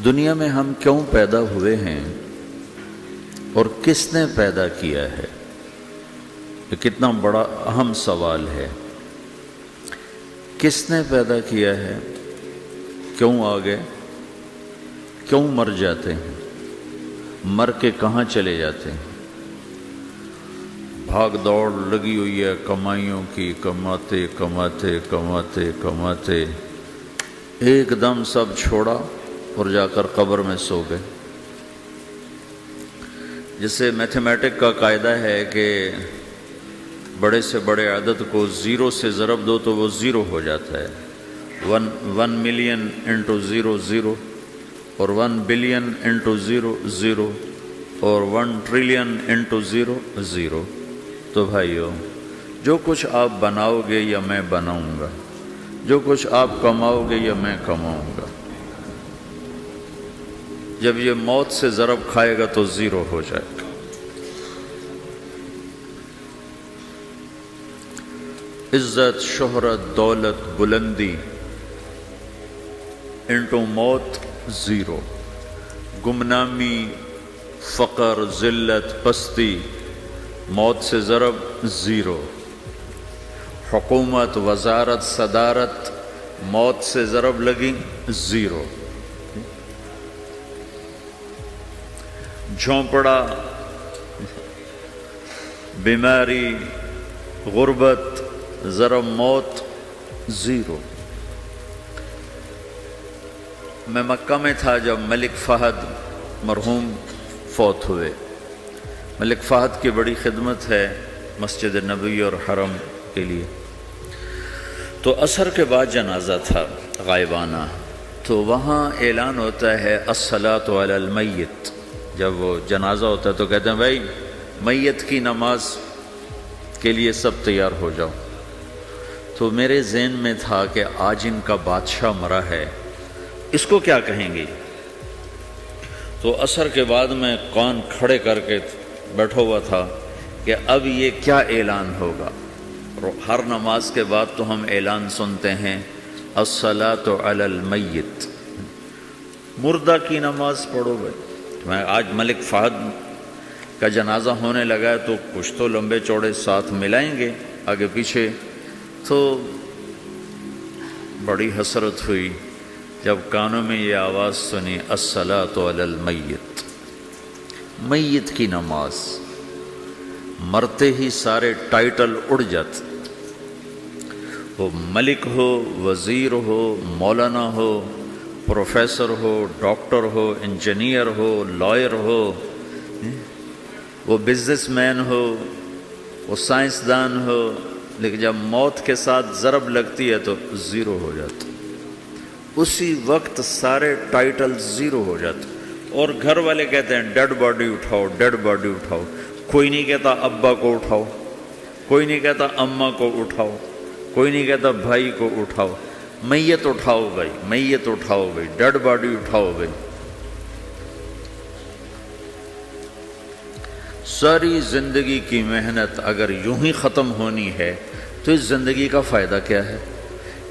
دنیا میں ہم کیوں پیدا ہوئے ہیں اور کس نے پیدا کیا ہے؟ یہ کتنا بڑا اہم سوال ہے۔ کس نے پیدا کیا ہے؟ کیوں آ گئے؟ کیوں مر جاتے ہیں؟ مر کے کہاں چلے جاتے ہیں؟ بھاگ دوڑ لگی ہوئی ہے کمائیوں کی، کماتے کماتے کماتے کماتے ایک دم سب چھوڑا اور جا کر قبر میں سو گئے۔ جسے میتھمیٹک کا قاعدہ ہے کہ بڑے سے بڑے عدد کو زیرو سے ضرب دو تو وہ زیرو ہو جاتا ہے۔ 1 ملین انٹو زیرو زیرو، اور 1 بلین انٹو زیرو زیرو، اور 1 ٹریلین انٹو زیرو زیرو۔ تو بھائیو، جو کچھ آپ بناؤ گے یا میں بناؤں گا، جو کچھ آپ کماؤ گے یا میں کماؤں گا، جب یہ موت سے ضرب کھائے گا تو زیرو ہو جائے گا۔ عزت، شہرت، دولت، بلندی انٹو موت زیرو، گمنامی، فقر، ذلت، پستی موت سے ضرب زیرو، حکومت، وزارت، صدارت موت سے ضرب لگی زیرو، جھونپڑا، بیماری، غربت ضرب موت زیرو۔ میں مکہ میں تھا جب ملک فہد مرحوم فوت ہوئے۔ ملک فہد کی بڑی خدمت ہے مسجد نبوی اور حرم کے لیے۔ تو عصر کے بعد جنازہ تھا غائبانہ، تو وہاں اعلان ہوتا ہے الصلاۃ علی المیت۔ جب وہ جنازہ ہوتا ہے تو کہتے ہیں بھائی میت کی نماز کے لیے سب تیار ہو جاؤ۔ تو میرے ذہن میں تھا کہ آج ان کا بادشاہ مرا ہے، اس کو کیا کہیں گے؟ تو عصر کے بعد میں کان کھڑے کر کے بیٹھا ہوا تھا کہ اب یہ کیا اعلان ہوگا۔ ہر نماز کے بعد تو ہم اعلان سنتے ہیں الصلاۃ علی المیت، مردہ کی نماز پڑھو بھائی۔ میں آج ملک فہد کا جنازہ ہونے لگا ہے تو کچھ تو لمبے چوڑے ساتھ ملائیں گے آگے پیچھے۔ تو بڑی حسرت ہوئی جب کانوں میں یہ آواز سنی الصلاۃ علی المیت، میت کی نماز۔ مرتے ہی سارے ٹائٹل اڑ جاتے، وہ ملک ہو، وزیر ہو، مولانا ہو، پروفیسر ہو، ڈاکٹر ہو، انجینئر ہو، لائر ہو، وہ بزنس مین ہو، وہ سائنسدان ہو، لیکن جب موت کے ساتھ ضرب لگتی ہے تو زیرو ہو جاتا، اسی وقت سارے ٹائٹل زیرو ہو جاتے۔ اور گھر والے کہتے ہیں ڈیڈ باڈی اٹھاؤ، ڈیڈ باڈی اٹھاؤ۔ کوئی نہیں کہتا ابا کو اٹھاؤ، کوئی نہیں کہتا اماں کو اٹھاؤ، کوئی نہیں کہتا بھائی کو اٹھاؤ۔ میت اٹھاؤ بھائی، میت اٹھاؤ بھائی، ڈیڈ باڈی اٹھاؤ بھائی۔ ساری زندگی کی محنت اگر یوں ہی ختم ہونی ہے تو اس زندگی کا فائدہ کیا ہے؟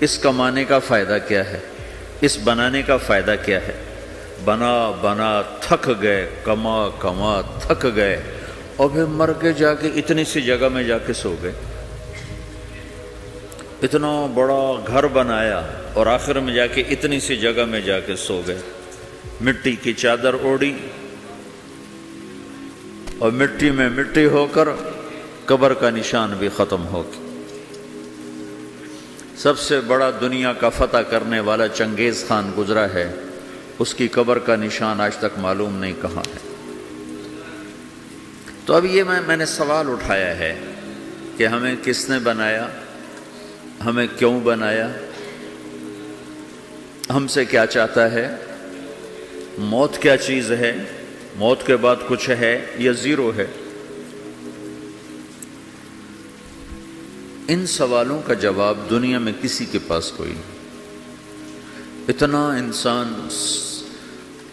اس کمانے کا فائدہ کیا ہے؟ اس بنانے کا فائدہ کیا ہے؟ بنا بنا تھک گئے، کما کما تھک گئے، اور پھر مر کے جا کے اتنی سی جگہ میں جا کے سو گئے۔ اتنا بڑا گھر بنایا اور آخر میں جا کے اتنی سی جگہ میں جا کے سو گئے۔ مٹی کی چادر اوڑھی اور مٹی میں مٹی ہو کر قبر کا نشان بھی ختم ہو گیا۔ سب سے بڑا دنیا کا فتح کرنے والا چنگیز خان گزرا ہے، اس کی قبر کا نشان آج تک معلوم نہیں کہاں ہے۔ تو اب یہ میں نے سوال اٹھایا ہے کہ ہمیں کس نے بنایا، ہمیں کیوں بنایا، ہم سے کیا چاہتا ہے، موت کیا چیز ہے، موت کے بعد کچھ ہے یا زیرو ہے؟ ان سوالوں کا جواب دنیا میں کسی کے پاس کوئی نہیں۔ اتنا انسان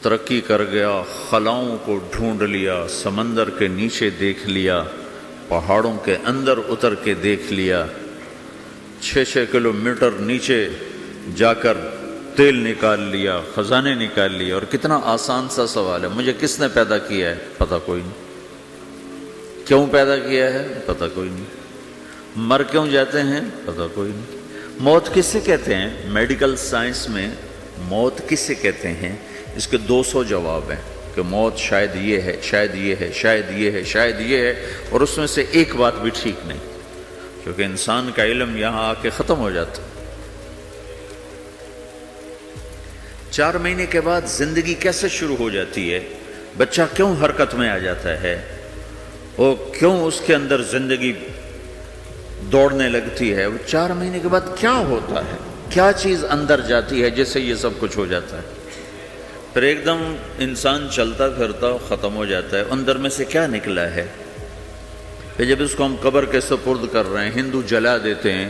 ترقی کر گیا، خلاؤں کو ڈھونڈ لیا، سمندر کے نیچے دیکھ لیا، پہاڑوں کے اندر اتر کے دیکھ لیا، 6 کلومیٹر نیچے جا کر تیل نکال لیا، خزانے نکال لیا، اور کتنا آسان سا سوال ہے، مجھے کس نے پیدا کیا ہے؟ پتہ کوئی نہیں۔ کیوں پیدا کیا ہے؟ پتہ کوئی نہیں۔ مر کیوں جاتے ہیں؟ پتہ کوئی نہیں۔ موت کسے کہتے ہیں؟ میڈیکل سائنس میں موت کسے کہتے ہیں؟ اس کے 200 جواب ہیں کہ موت شاید یہ ہے، شاید یہ ہے، شاید یہ ہے، شاید یہ ہے، اور اس میں سے ایک بات بھی ٹھیک نہیں، کیونکہ انسان کا علم یہاں آ کے ختم ہو جاتا۔ 4 مہینے کے بعد زندگی کیسے شروع ہو جاتی ہے؟ بچہ کیوں حرکت میں آ جاتا ہے؟ وہ کیوں اس کے اندر زندگی دوڑنے لگتی ہے؟ وہ 4 مہینے کے بعد کیا ہوتا ہے؟ کیا چیز اندر جاتی ہے جس سے یہ سب کچھ ہو جاتا ہے؟ پھر ایک دم انسان چلتا پھرتا ختم ہو جاتا ہے، اندر میں سے کیا نکلا ہے؟ پھر جب اس کو ہم قبر کے سپرد کر رہے ہیں، ہندو جلا دیتے ہیں،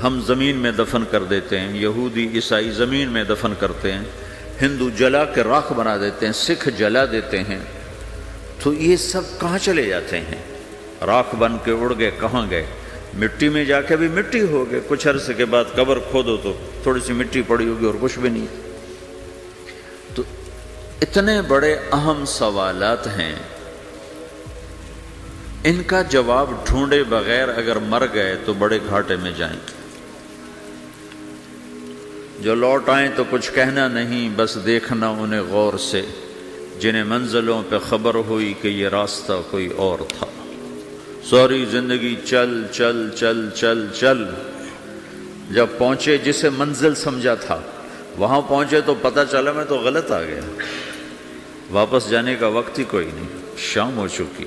ہم زمین میں دفن کر دیتے ہیں، یہودی عیسائی زمین میں دفن کرتے ہیں، ہندو جلا کے راکھ بنا دیتے ہیں، سکھ جلا دیتے ہیں، تو یہ سب کہاں چلے جاتے ہیں؟ راکھ بن کے اڑ گئے، کہاں گئے؟ مٹی میں جا کے بھی مٹی ہو گئے، کچھ عرصے کے بعد قبر کھودو تو تھوڑی سی مٹی پڑی ہوگی اور کچھ بھی نہیں۔ تو اتنے بڑے اہم سوالات ہیں، ان کا جواب ڈھونڈے بغیر اگر مر گئے تو بڑے گھاٹے میں جائیں گے۔ جو لوٹ آئیں تو کچھ کہنا نہیں، بس دیکھنا انہیں غور سے، جنہیں منزلوں پہ خبر ہوئی کہ یہ راستہ کوئی اور تھا۔ ساری زندگی چل چل چل چل چل، جب پہنچے جسے منزل سمجھا تھا وہاں پہنچے تو پتہ چلا میں تو غلط آ گیا، واپس جانے کا وقت ہی کوئی نہیں، شام ہو چکی۔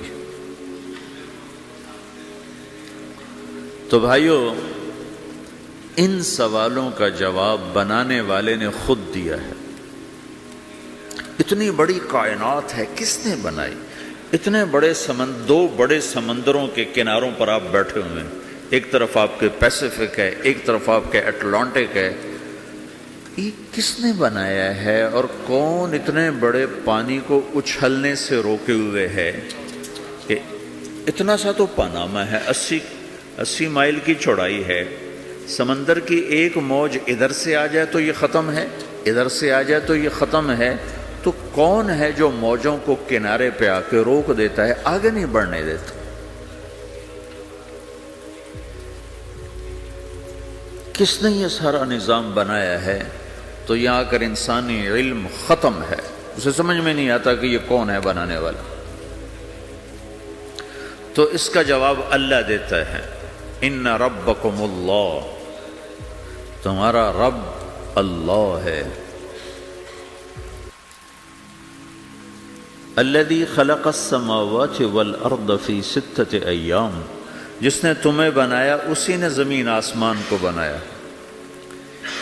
تو بھائیو، ان سوالوں کا جواب بنانے والے نے خود دیا ہے۔ اتنی بڑی کائنات ہے، کس نے بنائی؟ اتنے بڑے دو بڑے سمندروں کے کناروں پر آپ بیٹھے ہوئے ہیں، ایک طرف آپ کے پیسیفک ہے، ایک طرف آپ کے اٹلانٹک ہے، یہ کس نے بنایا ہے؟ اور کون اتنے بڑے پانی کو اچھلنے سے روکے ہوئے ہے کہ اتنا سا تو پاناما ہے، 80 مائل کی چوڑائی ہے، سمندر کی ایک موج ادھر سے آ جائے تو یہ ختم ہے، ادھر سے آ جائے تو یہ ختم ہے، تو کون ہے جو موجوں کو کنارے پہ آ کے روک دیتا ہے، آگے نہیں بڑھنے دیتا؟ کس نے یہ سارا نظام بنایا ہے؟ تو یہاں آ کر انسانی علم ختم ہے، اسے سمجھ میں نہیں آتا کہ یہ کون ہے بنانے والا۔ تو اس کا جواب اللہ دیتا ہے، ان ربکم اللہ، تمہارا رب اللہ ہے، الذی خلق السماوات والارض فی 6 ایام، جس نے تمہیں بنایا اسی نے زمین آسمان کو بنایا،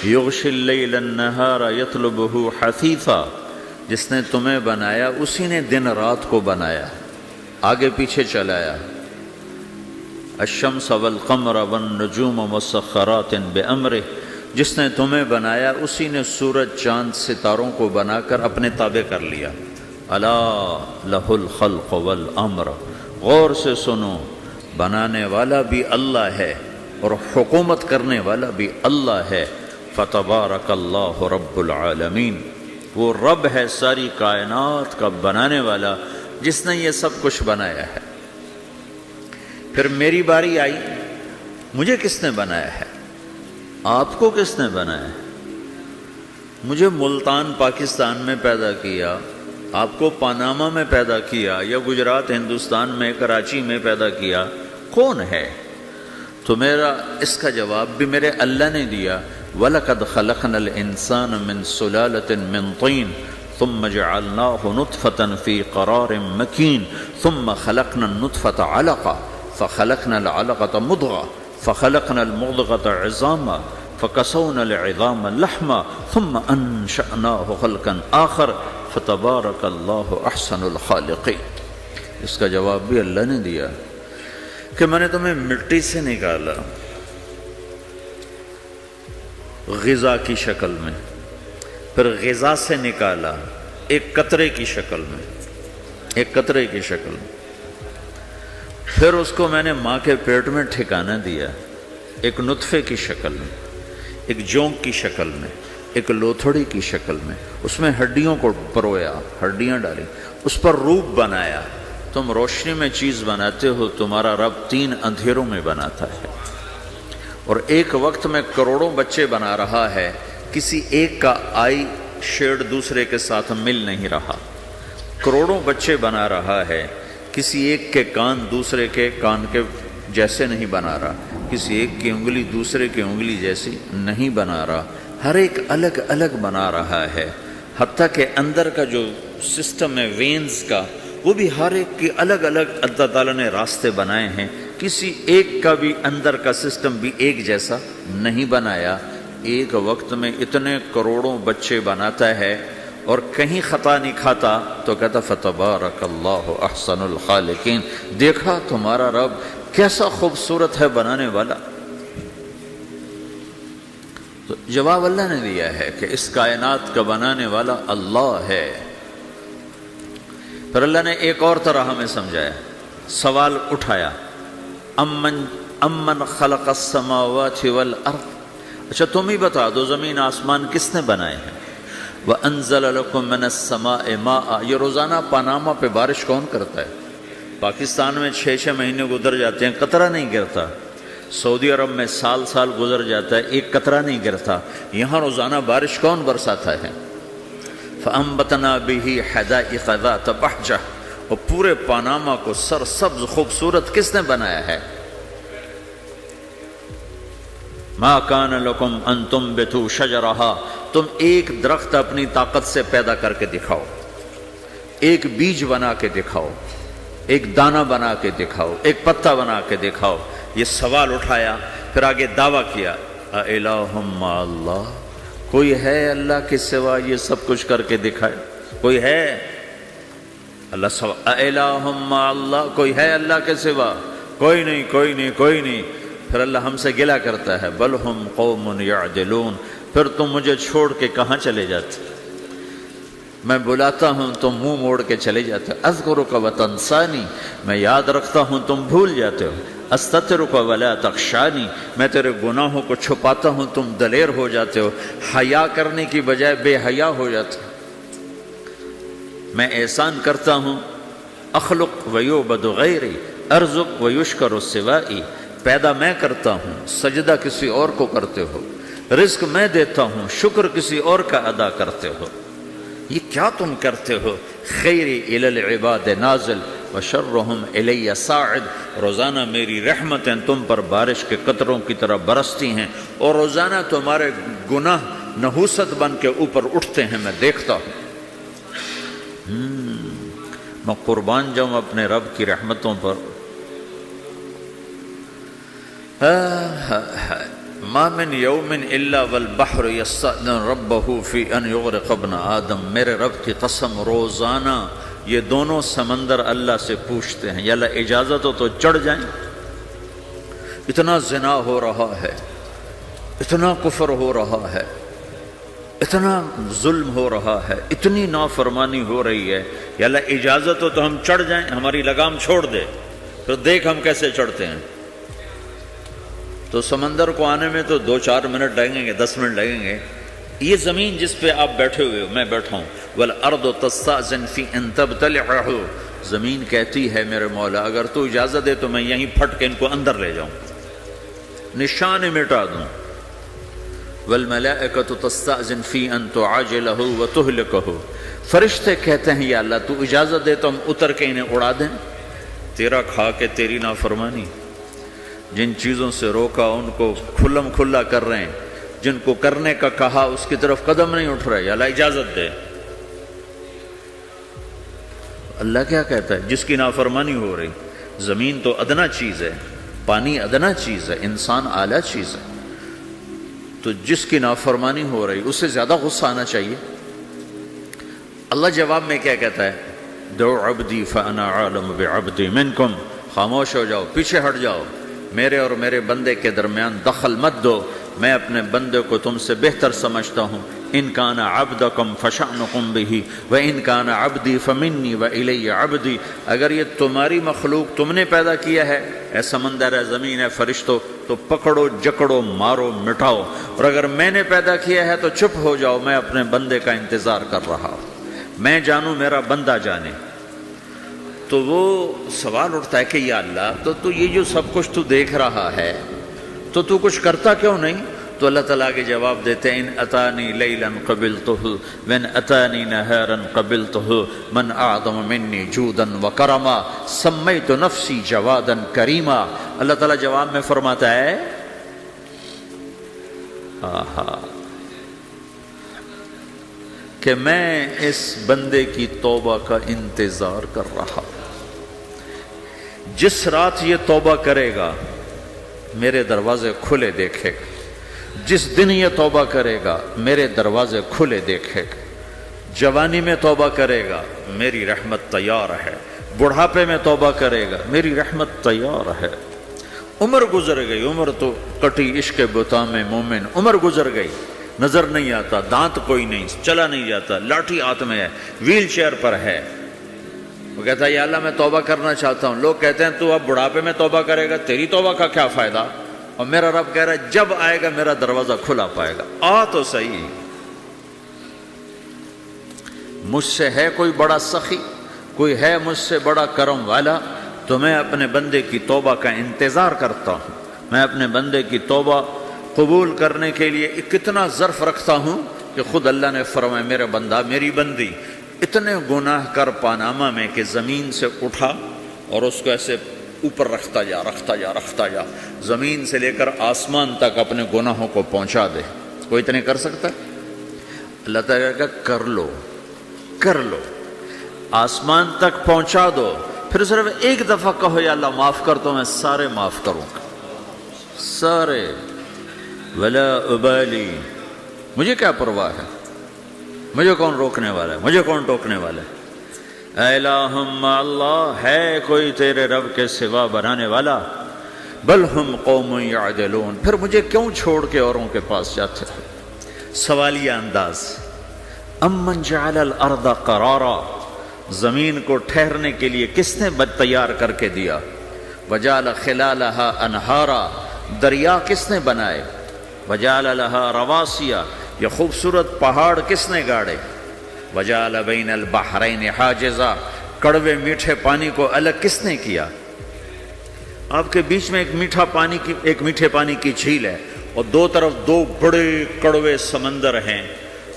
یغشی اللیل النہار یطلبہ حثیثا، جس نے تمہیں بنایا اسی نے دن رات کو بنایا، آگے پیچھے چلایا، الشمس والقمر والنجوم مسخرات بامرہ، جس نے تمہیں بنایا اسی نے سورج چاند ستاروں کو بنا کر اپنے تابع کر لیا، الا لہ الخلق والامر، غور سے سنو، بنانے والا بھی اللہ ہے اور حکومت کرنے والا بھی اللہ ہے، فتبارک اللہ رب العالمین، وہ رب ہے ساری کائنات کا بنانے والا جس نے یہ سب کچھ بنایا ہے۔ پھر میری باری آئی، مجھے کس نے بنایا ہے؟ آپ کو کس نے بنایا ہے؟ مجھے ملتان پاکستان میں پیدا کیا، آپ کو پاناما میں پیدا کیا، یا گجرات ہندوستان میں کراچی میں پیدا کیا، کون ہے؟ تو میرا اس کا جواب بھی میرے اللہ نے دیا، وَلَقَدْ خَلَقْنَا الْإِنسَانَ مِنْ سُلَالَةٍ مِّن طِينٍ ثُمَّ جَعَلْنَاهُ نُطْفَةً فِي قَرَارٍ مَّكِينٍ ثُمَّ خَلَقْنَا النُّطْفَةَ عَلَقَةً فخلقنا العلقة مضغة فخلقنا المضغة عظاما فكسونا العظام لحما ثم أنشأناه خلقا آخر فتبارك الله أحسن الخالقين۔ اس کا جواب بھی اللہ نے دیا کہ میں نے تمہیں مٹی سے نکالا غذا کی شکل میں، پھر غذا سے نکالا ایک قطرے کی شکل میں، ایک قطرے کی شکل میں، پھر اس کو میں نے ماں کے پیٹ میں ٹھکانہ دیا ایک نطفے کی شکل میں، ایک جونک کی شکل میں، ایک لوتھڑی کی شکل میں، اس میں ہڈیوں کو پرویا، ہڈیاں ڈالی، اس پر روپ بنایا۔ تم روشنی میں چیز بناتے ہو، تمہارا رب 3 اندھیروں میں بناتا ہے، اور ایک وقت میں کروڑوں بچے بنا رہا ہے، کسی ایک کا آئی شیڈ دوسرے کے ساتھ مل نہیں رہا، کروڑوں بچے بنا رہا ہے، کسی ایک کے کان دوسرے کے کان کے جیسے نہیں بنا رہا، کسی ایک کی انگلی دوسرے کی انگلی جیسی نہیں بنا رہا، ہر ایک الگ الگ بنا رہا ہے، حتیٰ کہ اندر کا جو سسٹم ہے وینز کا، وہ بھی ہر ایک کی الگ الگ اللہ تعالیٰ نے راستے بنائے ہیں، کسی ایک کا بھی اندر کا سسٹم بھی ایک جیسا نہیں بنایا۔ ایک وقت میں اتنے کروڑوں بچے بناتا ہے اور کہیں خطا نہیں کھاتا، تو کہتا فتبارک اللہ احسن الخالقین، دیکھا تمہارا رب کیسا خوبصورت ہے بنانے والا۔ تو جواب اللہ نے دیا ہے کہ اس کائنات کا بنانے والا اللہ ہے۔ پھر اللہ نے ایک اور طرح ہمیں سمجھایا، سوال اٹھایا، امن خلق السماوات والارض، اچھا تم ہی بتا دو زمین آسمان کس نے بنائے ہیں؟ وَأَنزَلَ لَكُم مِّنَ السَّمَاءِ مَاءً، یہ روزانہ پاناما پہ بارش کون کرتا ہے؟ پاکستان میں 6 مہینے گزر جاتے ہیں، قطرہ نہیں گرتا، سعودی عرب میں سال گزر جاتا ہے، ایک قطرہ نہیں گرتا، یہاں روزانہ بارش کون برساتا ہے؟ فَأَنبَتْنَا بِهِ حَدَائِقَ ذَاتَ بَهْجَةٍ، اور پورے پاناما کو سرسبز خوبصورت کس نے بنایا ہے؟ مَا كَانَ لَكُمْ أَن تُنبِتُوا شَجَرَهَا، تم ایک درخت اپنی طاقت سے پیدا کر کے دکھاؤ، ایک بیج بنا کے دکھاؤ، ایک دانہ بنا کے دکھاؤ، ایک پتا بنا کے دکھاؤ۔ یہ سوال اٹھایا، پھر آگے دعویٰ کیا، اَإِلَٰهٌ مَّعَ اللَّهِ، کوئی ہے اللہ کے سوا یہ سب کچھ کر کے دکھائے؟ کوئی ہے؟ اللہ سوا اِلَٰهٌ مَّعَ اللَّهِ، کوئی ہے اللہ کے سوا؟ کوئی نہیں، کوئی نہیں، کوئی نہیں۔ پھر اللہ ہم سے گلہ کرتا ہے، بل ہم قوم یعدلون، پھر تم مجھے چھوڑ کے کہاں چلے جاتے؟ میں بلاتا ہوں تم منہ موڑ کے چلے جاتے ہو، اذکرک وتنسانی، میں یاد رکھتا ہوں تم بھول جاتے ہو، استترک ولا تخشانی، میں تیرے گناہوں کو چھپاتا ہوں تم دلیر ہو جاتے ہو، حیا کرنے کی بجائے بے حیا ہو جاتے ہو۔ میں احسان کرتا ہوں، اخلق ویعبد غیری، ارزق ویشکر سوائی، پیدا میں کرتا ہوں، سجدہ کسی اور کو کرتے ہو، رزق میں دیتا ہوں، شکر کسی اور کا ادا کرتے ہو، یہ کیا تم کرتے ہو؟ خیری الی العباد نازل وشرہم الی صاعد، روزانہ میری رحمتیں تم پر بارش کے قطروں کی طرح برستی ہیں، اور روزانہ تمہارے گناہ نحوست بن کے اوپر اٹھتے ہیں، میں دیکھتا ہوں۔ میں قربان جاؤں اپنے رب کی رحمتوں پر۔ ما من یوم الا والبحر یستأذن ربہ فی ان یغرق ابن آدم، میرے رب کی قسم روزانہ یہ دونوں سمندر اللہ سے پوچھتے ہیں، یا اللہ اجازت ہو تو چڑھ جائیں، اتنا زنا ہو رہا ہے، اتنا کفر ہو رہا ہے، اتنا ظلم ہو رہا ہے، اتنی نافرمانی ہو رہی ہے، یا اللہ اجازت ہو تو ہم چڑھ جائیں، ہماری لگام چھوڑ دے، پھر دیکھ ہم کیسے چڑھتے ہیں۔ تو سمندر کو آنے میں تو 2-4 منٹ لگیں گے، 10 منٹ لگیں گے۔ یہ زمین جس پہ آپ بیٹھے ہوئے ہو، میں بیٹھا ہوں، وَالْأَرْضُ تَسْتَأْذِنُ فِي أَن تَبْتَلِعَهُ، زمین کہتی ہے میرے مولا اگر تو اجازت دے تو میں یہیں پھٹ کے ان کو اندر لے جاؤں، نشان مٹا دوں۔ وَالْمَلَائِكَةُ تَسْتَأْذِنُ فِي أَن تُعَاجِلَهُ وَتُهْلِكَهُ، فرشتے کہتے ہیں یا اللہ تو اجازت دے تو ہم اتر کے انہیں اڑا دیں، تیرا کھا کے تیری نافرمانی، جن چیزوں سے روکا ان کو کھلم کھلا کر رہے ہیں، جن کو کرنے کا کہا اس کی طرف قدم نہیں اٹھ رہے، یا اللہ اجازت دے۔ اللہ کیا کہتا ہے؟ جس کی نافرمانی ہو رہی، زمین تو ادنا چیز ہے، پانی ادنا چیز ہے، انسان اعلیٰ چیز ہے، تو جس کی نافرمانی ہو رہی اس سے زیادہ غصہ آنا چاہیے۔ اللہ جواب میں کیا کہتا ہے؟ دعو عبدی فانا عالم بعبدی منکم، خاموش ہو جاؤ، پیچھے ہٹ جاؤ، میرے اور میرے بندے کے درمیان دخل مت دو، میں اپنے بندے کو تم سے بہتر سمجھتا ہوں، ان کان عبدکم فشأنکم بہ وان کان عبدی فمنی والی عبدی، اگر یہ تمہاری مخلوق تم نے پیدا کیا ہے، اے سمندر ہے، زمین ہے، فرشتوں، تو پکڑو جکڑو مارو مٹاؤ، اور اگر میں نے پیدا کیا ہے تو چپ ہو جاؤ، میں اپنے بندے کا انتظار کر رہا ہوں، میں جانوں میرا بندہ جانے۔ تو وہ سوال اٹھتا ہے کہ یا اللہ، تو یہ جو سب کچھ تو دیکھ رہا ہے تو کچھ کرتا کیوں نہیں؟ تو اللہ تعالیٰ کے جواب دیتے ہیں ان اتانی لیلا قبلتہ وان اتانی نہارا قبلتہ من اعظم منی جودا وکرما سمیت نفسی جوادا کریما۔ اللہ تعالیٰ جواب میں فرماتا ہے کہ میں اس بندے کی توبہ کا انتظار کر رہا ہوں، جس رات یہ توبہ کرے گا میرے دروازے کھلے دیکھے گا، جس دن یہ توبہ کرے گا میرے دروازے کھلے دیکھے گا، جوانی میں توبہ کرے گا میری رحمت تیار ہے، بڑھاپے میں توبہ کرے گا میری رحمت تیار ہے۔ عمر گزر گئی، عمر تو کٹی عشق بتا میں مومن، عمر گزر گئی، نظر نہیں آتا، دانت کوئی نہیں، چلا نہیں جاتا، لاٹھی ہاتھ میں ہے، ویل چیئر پر ہے۔ وہ کہتا ہے یا اللہ میں توبہ کرنا چاہتا ہوں۔ لوگ کہتے ہیں تو اب بڑھاپے میں توبہ کرے گا، تیری توبہ کا کیا فائدہ؟ اور میرا رب کہہ رہا ہے جب آئے گا میرا دروازہ کھلا پائے گا، آ تو صحیح۔ مجھ سے ہے کوئی بڑا سخی، کوئی ہے مجھ سے بڑا کرم والا، تو میں اپنے بندے کی توبہ کا انتظار کرتا ہوں، میں اپنے بندے کی توبہ قبول کرنے کے لیے کتنا ظرف رکھتا ہوں کہ خود اللہ نے فرمایا میرا بندہ میری بندی اتنے گناہ کر پاناما میں کہ زمین سے اٹھا اور اس کو ایسے اوپر رکھتا جا، زمین سے لے کر آسمان تک اپنے گناہوں کو پہنچا دے۔ کوئی اتنے کر سکتا ہے؟ اللہ تعالیٰ کا کر لو، آسمان تک پہنچا دو، پھر صرف ایک دفعہ کہو یا اللہ معاف کر تو میں سارے معاف کروں گا، سارے، ولا ابالی، مجھے کیا پرواہ ہے، مجھے کون روکنے والا ہے، مجھے کون ٹوکنے والا ہے۔ اے الہم اللہ، ہے کوئی تیرے رب کے سوا بنانے والا؟ بل ہم قوم یعدلون، پھر مجھے کیوں چھوڑ کے اوروں کے پاس جاتے ہو؟ سوالیہ انداز۔ امن جعل الارض قرارا، زمین کو ٹھہرنے کے لیے کس نے تیار کر کے دیا؟ وجعل خلالہا انہارا، دریا کس نے بنائے؟ وجعل لہا رواسیا، یہ خوبصورت پہاڑ کس نے گاڑے؟ وجعل بین البحرین حاجزا، کڑوے میٹھے پانی کو الگ کس نے کیا؟ آپ کے بیچ میں ایک میٹھے پانی کی جھیل ہے اور دو طرف دو بڑے کڑوے سمندر ہیں،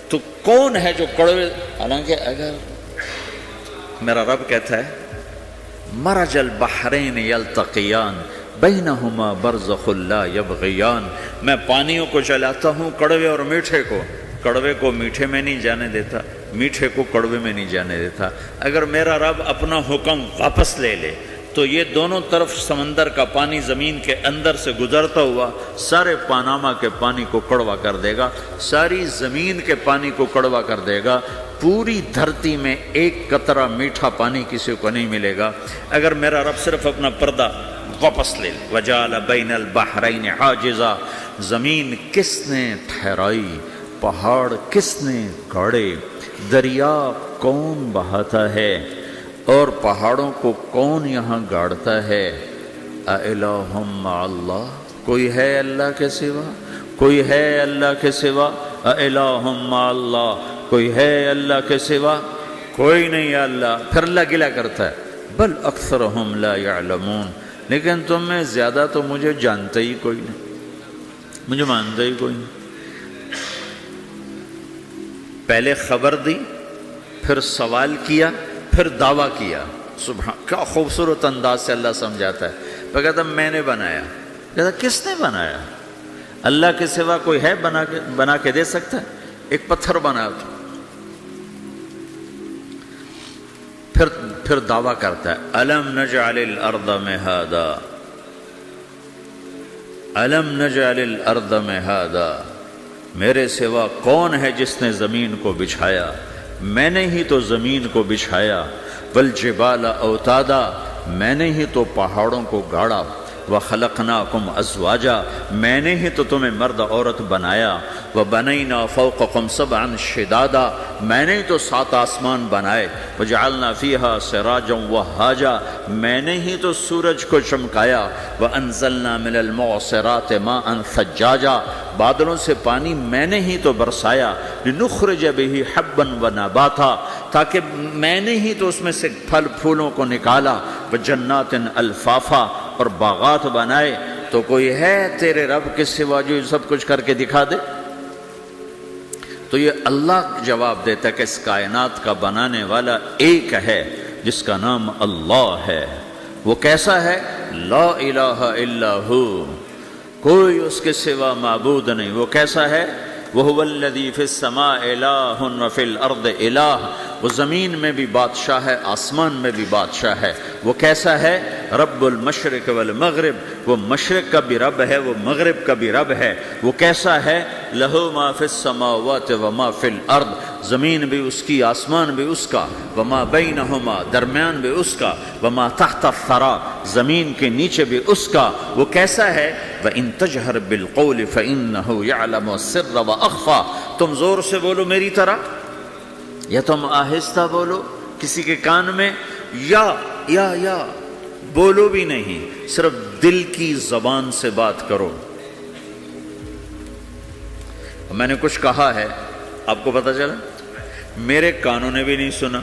تو کون ہے جو کڑوے؟ حالانکہ اگر میرا رب کہتا ہے مرج البحرین یلتقیان بینہما برزخ لا یبغیان، میں پانیوں کو چلاتا ہوں، کڑوے اور میٹھے کو، کڑوے کو میٹھے میں نہیں جانے دیتا، میٹھے کو کڑوے میں نہیں جانے دیتا۔ اگر میرا رب اپنا حکم واپس لے لے تو یہ دونوں طرف سمندر کا پانی زمین کے اندر سے گزرتا ہوا سارے پاناما کے پانی کو کڑوا کر دے گا، ساری زمین کے پانی کو کڑوا کر دے گا، پوری دھرتی میں ایک قطرہ میٹھا پانی کسی کو نہیں ملے گا اگر میرا رب صرف اپنا پردہ واپس لے لے۔ وجعل بین البحرین حاجزا، زمین کس نے ٹھہرائی، پہاڑ کس نے گاڑے، دریا کون بہاتا ہے اور پہاڑوں کو کون یہاں گاڑتا ہے؟ اِلَٰهٌ مَّعَ اللَّهِ، کوئی ہے اللہ کے سوا؟ کوئی ہے اللہ کے سوا؟ اِلَٰهٌ مَّعَ اللَّهِ، کوئی ہے اللہ کے سوا؟ کوئی نہیں ہے اللہ۔ پھر اللہ گلہ کرتا ہے بل اکثرهم لا يعلمون، لیکن تم میں زیادہ تو مجھے جانتے ہی کوئی نہیں، مجھے مانتے ہی کوئی نہیں۔ پہلے خبر دی، پھر سوال کیا، پھر دعویٰ کیا۔ سبحان، کیا خوبصورت انداز سے اللہ سمجھاتا ہے۔ پھر کہتا میں نے بنایا، کہتا کس نے بنایا؟ اللہ کے سوا کوئی ہے بنا کے دے سکتا ہے؟ ایک پتھر بنایا تو پھر دعویٰ کرتا ہے الم نجعل الارض مہادا، الم نجعل الارض مہادا، میرے سوا کون ہے جس نے زمین کو بچھایا؟ میں نے ہی تو زمین کو بچھایا۔ والجبال اوتادا، میں نے ہی تو پہاڑوں کو گاڑا۔ وَخَلَقْنَاكُمْ أَزْوَاجًا میں نے ہی تو تمہیں مرد عورت بنایا، وَبَنَيْنَا فَوْقَكُمْ سَبْعًا شِدَادًا میں نے ہی تو 7 آسمان بنائے، وَجَعَلْنَا فِيهَا سِرَاجًا وَهَّاجًا میں نے ہی تو سورج کو چمکایا، وَأَنزَلْنَا مِنَ الْمُعْصِرَاتِ مَاءً ثَجَّاجًا بادلوں سے پانی میں نے ہی تو برسایا، لِنُخْرِجَ بِهِ حَبًّا وَنَبَاتًا تاکہ میں نے ہی تو اس میں سے پھل پھولوں کو نکالا، وَجَنَّاتٍ الْفَافًا اور باغات بنائے۔ تو کوئی ہے تیرے رب کے سوا جو یہ سب کچھ کر کے دکھا دے؟ تو یہ اللہ جواب دیتا ہے کہ اس کائنات کا بنانے والا ایک ہے جس کا نام اللہ ہے۔ وہ کیسا ہے؟ لا الہ الا ہو، کوئی اس کے سوا معبود نہیں۔ وہ کیسا ہے؟ وَهُوَ الَّذِي فِي السَّمَاءِ إِلَٰهٌ وَفِي الْأَرْضِ إِلَٰهٌ وہ زمین میں بھی بادشاہ ہے، آسمان میں بھی بادشاہ ہے۔ وہ کیسا ہے؟ رب المشرق والمغرب وہ مشرق کا بھی رب ہے، وہ مغرب کا بھی رب ہے۔ وہ کیسا ہے؟ لَهُ مَا فِي السَّمَاوَاتِ وَمَا فِي الْأَرْضِ زمین بھی اس کی، آسمان بھی اس کا، وَمَا بَيْنَهُمَا درمیان بھی اس کا، وَمَا تَحْتَ الثَّرَىٰ زمین کے نیچے بھی اس کا۔ وہ کیسا ہے؟ وَإِن تَجْهَرْ بِالْقَوْلِ فَإِنَّهُ يَعْلَمُ السِّرَّ وَأَخْفَىٰ تم زور سے بولو میری طرح، یا تم آہستہ بولو کسی کے کان میں، یا بولو بھی نہیں، صرف دل کی زبان سے بات کرو۔ میں نے کچھ کہا ہے، آپ کو پتہ چلا؟ میرے کانوں نے بھی نہیں سنا،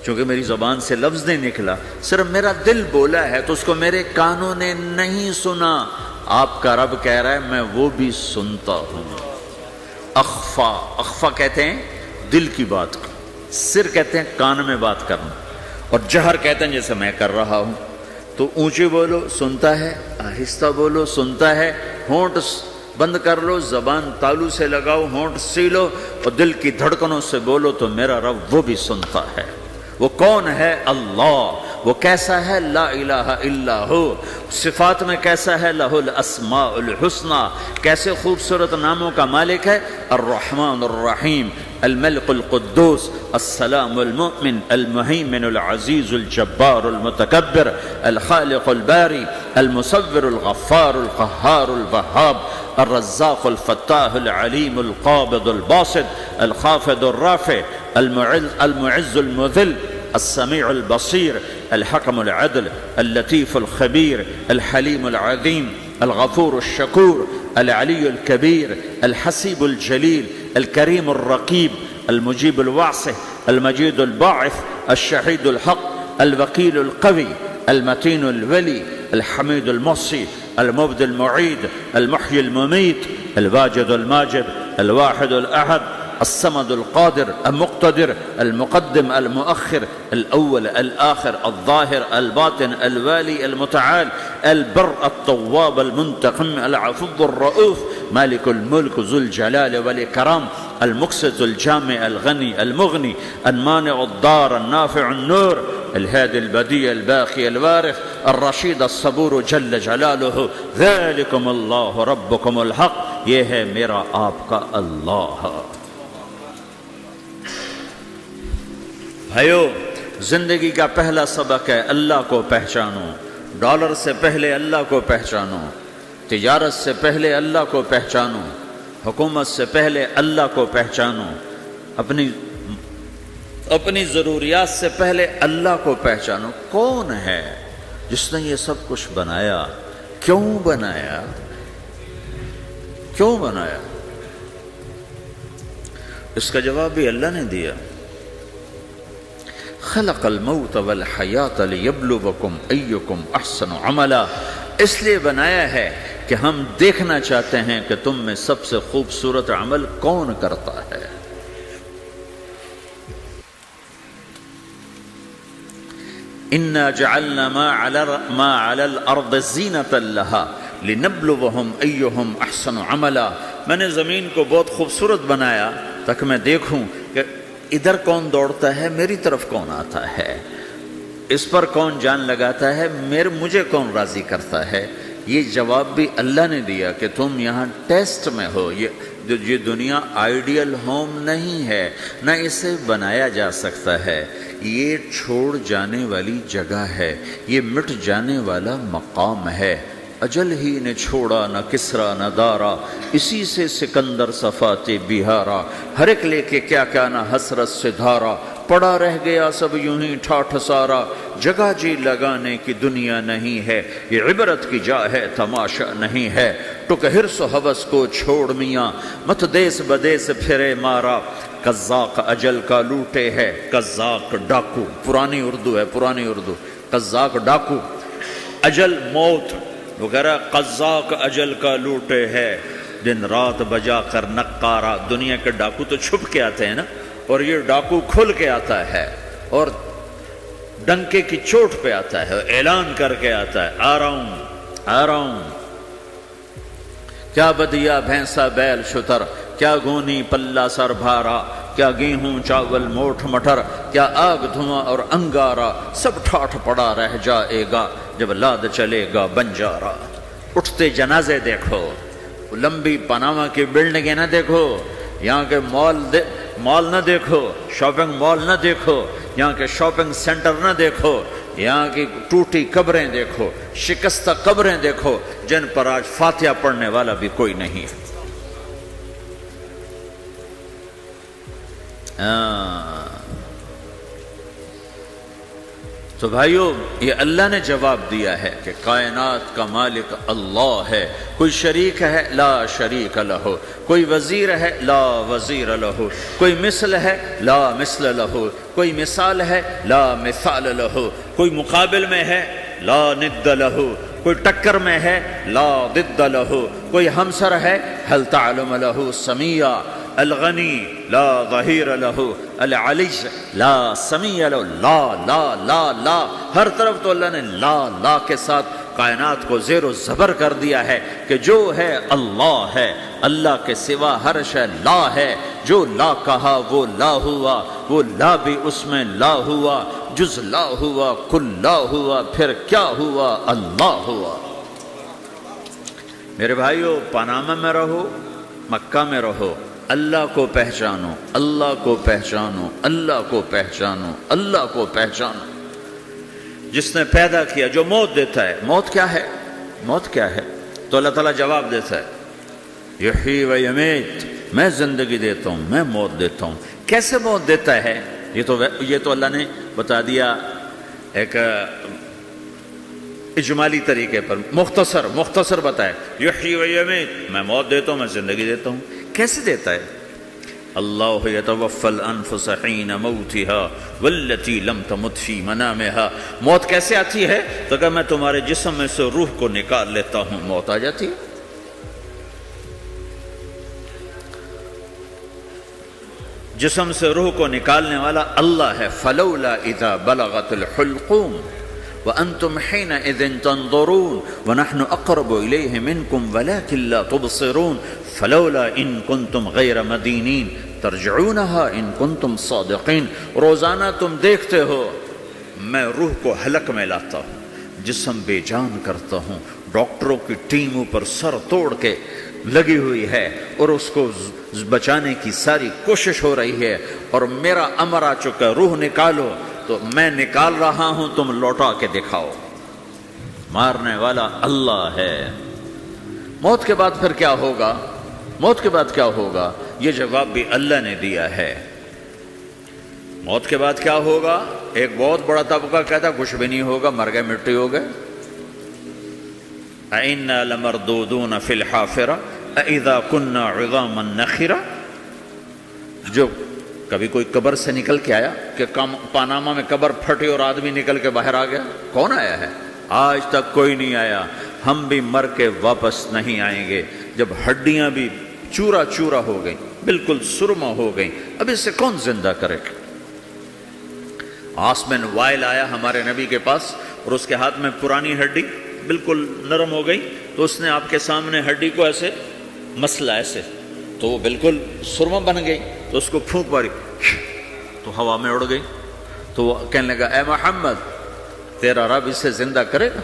چونکہ میری زبان سے لفظ نہیں نکلا، صرف میرا دل بولا ہے تو اس کو میرے کانوں نے نہیں سنا۔ آپ کا رب کہہ رہا ہے میں وہ بھی سنتا ہوں۔ اخفا کہتے ہیں دل کی بات کو، سر کہتے ہیں کان میں بات کرنا، اور جہر کہتے ہیں جیسے میں کر رہا ہوں۔ تو اونچی بولو سنتا ہے، آہستہ بولو سنتا ہے، ہونٹ بند کر لو، زبان تالو سے لگاؤ، ہونٹ سیلو اور دل کی دھڑکنوں سے بولو تو میرا رب وہ بھی سنتا ہے۔ وہ کون ہے؟ اللہ۔ وہ کیسا ہے؟ لا الہ الا ہو۔ صفات میں کیسا ہے؟ لہ الاسماء الحسنی کیسے خوبصورت ناموں کا مالک ہے؟ الرحمن الرحیم، الملک القدوس، السلام المؤمن، المہیمن العزیز الجبار المتکبر، الخالق الباری، المصور الغفار القہار الوہاب، الرزاق الفتاح العلیم القابض الباسط، الخافض الرافع، المعز المذل، السميع البصير، الحكم العدل، اللطيف الخبير، الحليم العظيم، الغفور الشكور، العلي الكبير، الحسيب الجليل، الكريم الرقيب، المجيب الواسع، المجيد الباعث، الشهيد الحق، الوكيل القوي، المتين الولي، الحميد المحصي، المبدي المعيد، المحيي المميت، الواجد الماجد، الواحد الأحد، الصمد القادر المقتدر، المقدم المؤخر، الأول الآخر، الظاهر الباطن، الوالي المتعال، البر التواب المنتقم، العفو الرؤوف، مالك الملك ذو الجلال والإكرام، المقسط الجامع الغني المغني، المانع الضار النافع النور، الهادي البديع الباقي الوارث، الرشيد الصبور جل جلاله، ذلكم الله ربكم الحق یہ ہے میرا آپ کا اللہ۔ بھائیو، زندگی کا پہلا سبق ہے اللہ کو پہچانو۔ ڈالر سے پہلے اللہ کو پہچانو، تجارت سے پہلے اللہ کو پہچانو، حکومت سے پہلے اللہ کو پہچانو، اپنی ضروریات سے پہلے اللہ کو پہچانو۔ کون ہے جس نے یہ سب کچھ بنایا؟ کیوں بنایا؟ کیوں بنایا؟ اس کا جواب بھی اللہ نے دیا۔ خلق الموت والحیات لیبلوکم ایکم احسن عملا، اس لیے بنایا ہے کہ ہم دیکھنا چاہتے ہیں کہ تم میں سب سے خوبصورت عمل کون کرتا ہے۔ انا جعلنا ما علی الارض زینۃ لها لنبلوہم ایہم احسن عملا، میں نے زمین کو بہت خوبصورت بنایا تاکہ میں دیکھوں کہ ادھر کون دوڑتا ہے، میری طرف کون آتا ہے، اس پر کون جان لگاتا ہے، مجھے کون راضی کرتا ہے۔ یہ جواب بھی اللہ نے دیا کہ تم یہاں ٹیسٹ میں ہو، یہ یہ دنیا آئیڈیل ہوم نہیں ہے، نہ اسے بنایا جا سکتا ہے، یہ چھوڑ جانے والی جگہ ہے، یہ مٹ جانے والا مقام ہے۔ اجل ہی نے چھوڑا نہ کسرا نہ دارا، اسی سے سکندر صفات بہارا، ہر ایک لے کے کیا کیا نہ حسرت سے دھارا، پڑا رہ گیا سب یوں ہی ٹھاٹھ سارا، جگہ جی لگانے کی دنیا نہیں ہے، یہ عبرت کی جا ہے تماشا نہیں ہے، ٹک حرص و ہوس کو چھوڑ میاں، مت دیس بدیس پھرے مارا، قزاق اجل کا لوٹے ہے، قزاق ڈاکو، پرانی اردو ہے، پرانی اردو، قزاق ڈاکو، اجل موت وغیرہ، قزاق اجل کا لوٹے ہے، دن رات بجا کر نقارا، دنیا کے ڈاکو تو چھپ کے آتے ہیں نا، اور یہ ڈاکو کھل کے آتا ہے اور ڈنکے کی چوٹ پہ آتا ہے، اعلان کر کے آتا ہے، آ رہا ہوں آ رہا ہوں۔ کیا بدیا بھینسا بیل شتر، کیا گونی پلہ سر بھارا، کیا گیہوں چاول موٹھ مٹر، کیا آگ دھواں اور انگارا، سب ٹھاٹھ پڑا رہ جائے گا جب لاد چلے گا بنجارا۔ اٹھتے جنازے دیکھو، لمبی پاناما کی بلڈنگیں نہ دیکھو، یہاں کے مال نہ دیکھو، شاپنگ مال نہ دیکھو، یہاں کے شاپنگ سینٹر نہ دیکھو، یہاں کی ٹوٹی قبریں دیکھو، شکستہ قبریں دیکھو، جن پر آج فاتحہ پڑھنے والا بھی کوئی نہیں ہے۔ تو بھائیو، یہ اللہ نے جواب دیا ہے کہ کائنات کا مالک اللہ ہے، کوئی شریک ہے لا شریک لہ، کوئی وزیر ہے لا وزیر لہ، کوئی مثل ہے لا مثل لہ، کوئی مثال ہے لا مثال لہ، کوئی مقابل میں ہے لا ند لہ، کوئی ٹکر میں ہے لا ضد لہ، کوئی ہمسر ہے هل تعلم لہ سمیہ، الغنی لا ظہیر لہ، العلی لا سمیع لہ، لا لا لا لا، ہر طرف تو اللہ نے لا لا کے ساتھ کائنات کو زیر و زبر کر دیا ہے کہ جو ہے اللہ ہے، اللہ کے سوا ہر شے لا ہے، جو لا کہا وہ لا ہوا، وہ لا بھی اس میں لا ہوا، جز لا ہوا کل لا ہوا، پھر کیا ہوا؟ اللہ ہوا۔ میرے بھائیو، پاناما میں رہو، مکہ میں رہو، اللہ کو پہچانو، اللہ کو پہچانو، اللہ کو پہچانو، اللہ کو پہچانو۔ جس نے پیدا کیا، جو موت دیتا ہے، موت کیا ہے؟ موت کیا ہے؟ تو اللہ تعالیٰ جواب دیتا ہے، یحیی و یمیت، میں زندگی دیتا ہوں، میں موت دیتا ہوں۔ کیسے موت دیتا ہے؟ یہ تو اللہ نے بتا دیا ایک اجمالی طریقے پر، مختصر بتائے، یحیی و یمیت، میں موت دیتا ہوں، میں زندگی دیتا ہوں۔ کیسے دیتا ہے؟ اللہ یتوفی الانفس حین موتها والتی لم تمت فی منامها۔ موت کیسے آتی ہے؟ تو کہ میں تمہارے جسم میں سے روح کو نکال لیتا ہوں، موت آ جاتی ہے۔ جسم سے روح کو نکالنے والا اللہ ہے۔ فلولا اذا بلغت الحلقوم وانتم حينئذ تنظرون ونحن اقرب اليه منكم ولكن لا تبصرون فلولا ان كنتم غير مدينين ترجعونها ان كنتم صادقين۔ روزانہ تم دیکھتے ہو میں روح کو حلق میں لاتا ہوں، جسم بے جان کرتا ہوں، ڈاکٹروں کی ٹیم اوپر سر توڑ کے لگی ہوئی ہے اور اس کو بچانے کی ساری کوشش ہو رہی ہے، اور میرا امر آ چکا، روح نکالو، تو میں نکال رہا ہوں، تم لوٹا کے دکھاؤ۔ مارنے والا اللہ ہے۔ موت کے بعد پھر کیا ہوگا؟ موت کے بعد کیا ہوگا؟ یہ جواب بھی اللہ نے دیا ہے۔ موت کے بعد کیا ہوگا؟ ایک بہت بڑا طبقہ کہتا کچھ بھی نہیں ہوگا، مر گئے، مٹی ہو گئے۔ اَإِنَّا لَمَرْدُودُونَ فِي الْحَافِرَةِ أَإِذَا كُنَّا عِظَامًا نَخِرَةً۔ جو کبھی کوئی قبر سے نکل کے آیا کہ پاناما میں قبر پھٹی اور آدمی نکل کے باہر آ گیا؟ کون آیا ہے؟ آج تک کوئی نہیں آیا۔ ہم بھی مر کے واپس نہیں آئیں گے۔ جب ہڈیاں بھی چورا چورا ہو گئیں، بالکل سرما ہو گئیں، اب اس سے کون زندہ کرے گا؟ آسمن وائل آیا ہمارے نبی کے پاس اور اس کے ہاتھ میں پرانی ہڈی بالکل نرم ہو گئی، تو اس نے آپ کے سامنے ہڈی کو ایسے مسلا، ایسے، تو وہ بالکل سرما بن گئی، تو اس کو پھونک ماری تو ہوا میں اڑ گئی۔ تو وہ کہنے لگا، اے محمد، تیرا رب اسے زندہ کرے گا؟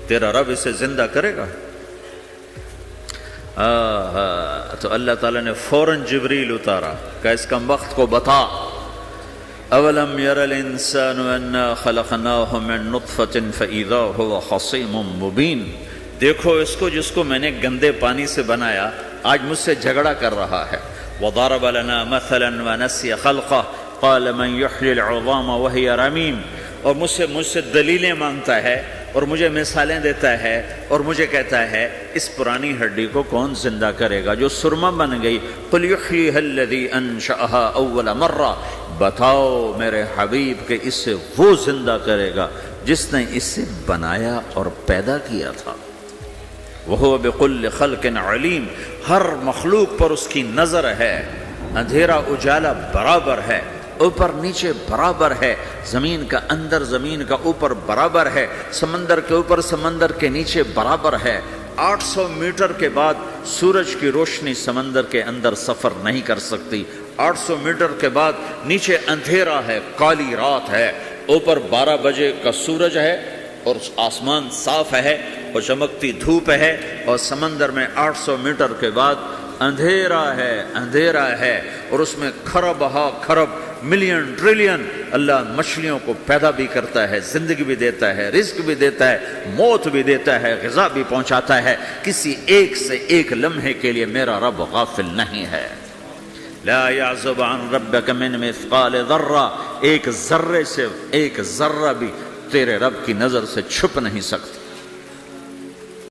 تیرا رب اسے زندہ کرے گا؟ تو اللہ تعالیٰ نے فوراً جبریل اتارا کہ اس کم وقت کو بتا، اولم یر الانسان انا خلقناہ من نطفۃ فاذا هو خصیم مبین، دیکھو اس کو جس کو میں نے گندے پانی سے بنایا آج مجھ سے جھگڑا کر رہا ہے. وضرب لنا مثلا ونسی خلقہ قال من یحیی العظام وہی رمیم، اور مجھ سے دلیلیں مانگتا ہے اور مجھے مثالیں دیتا ہے اور مجھے کہتا ہے اس پرانی ہڈی کو کون زندہ کرے گا جو سرما بن گئی. قل یحییھا الذی انشأھا اول مرہ، بتاؤ میرے حبیب کہ اس سے وہ زندہ کرے گا جس نے اسے بنایا اور پیدا کیا تھا. وہو بکل خلق علیم، ہر مخلوق پر اس کی نظر ہے، اندھیرا اجالا برابر ہے، اوپر نیچے برابر ہے، زمین کا اندر زمین کا اوپر برابر ہے، سمندر کے اوپر سمندر کے نیچے برابر ہے. 800 میٹر کے بعد سورج کی روشنی سمندر کے اندر سفر نہیں کر سکتی. 800 میٹر کے بعد نیچے اندھیرا ہے، کالی رات ہے، اوپر 12 بجے کا سورج ہے اور آسمان صاف ہے اور چمکتی دھوپ ہے، اور سمندر میں 800 میٹر کے بعد اندھیرا ہے اور اس میں کھرب ہا کھرب ملین ٹریلین اللہ مچھلیوں کو پیدا بھی کرتا ہے، زندگی بھی دیتا ہے، رزق بھی دیتا ہے، موت بھی دیتا ہے، غذا بھی پہنچاتا ہے. کسی ایک سے ایک لمحے کے لیے میرا رب غافل نہیں ہے. لا يعزب عن ربك من مثقال ذرہ، ایک ذرے سے ایک ذرہ بھی تیرے رب کی نظر سے چھپ نہیں سکتی.